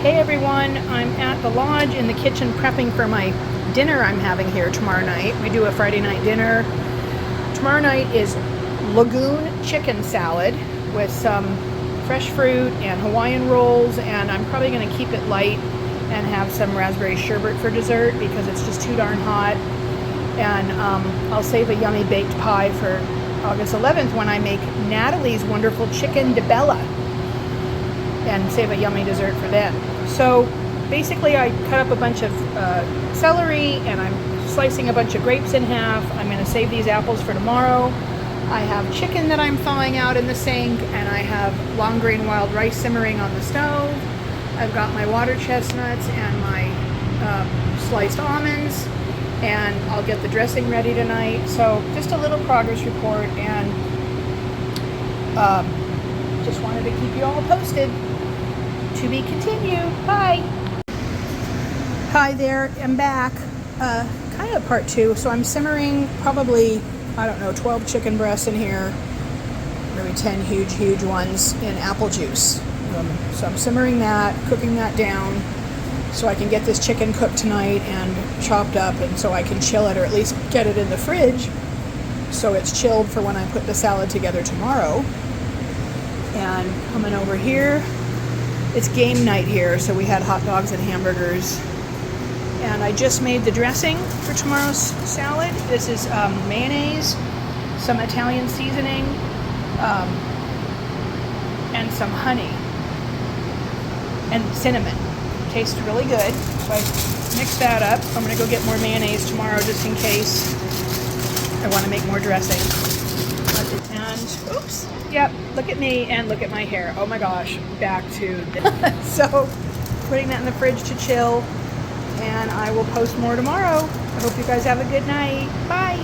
Hey everyone, I'm at the lodge in the kitchen prepping for my dinner I'm having here tomorrow night. We do a Friday night dinner. Tomorrow night is Lagoon Chicken Salad with some fresh fruit and Hawaiian rolls, and I'm probably going to keep it light and have some raspberry sherbet for dessert because it's just too darn hot. And I'll save a yummy baked pie for August 11th when I make Natalie's wonderful chicken de bella, and save a yummy dessert for then. So basically I cut up a bunch of celery and I'm slicing a bunch of grapes in half. I'm going to save these apples for tomorrow. I have chicken that I'm thawing out in the sink, and I have long grain wild rice simmering on the stove. I've got my water chestnuts and my sliced almonds, and I'll get the dressing ready tonight. So just a little progress report, and just wanted to keep you all posted. To be continued. Bye. Hi there, I'm back. Kind of part two. So I'm simmering probably, I don't know, 12 chicken breasts in here, maybe 10 huge ones in apple juice. So I'm simmering that, cooking that down so I can get this chicken cooked tonight and chopped up, and so I can chill it, or at least get it in the fridge so it's chilled for when I put the salad together tomorrow. And coming over here, it's game night here, so we had hot dogs and hamburgers. And I just made the dressing for tomorrow's salad. This is mayonnaise, some Italian seasoning, and some honey and cinnamon. Tastes really good. So I mixed that up. I'm going to go get more mayonnaise tomorrow just in case I want to make more dressing. And oops, yep, look at me and look at my hair. Oh my gosh, back to so putting that in the fridge to chill, and I will post more tomorrow. I hope you guys have a good night. Bye.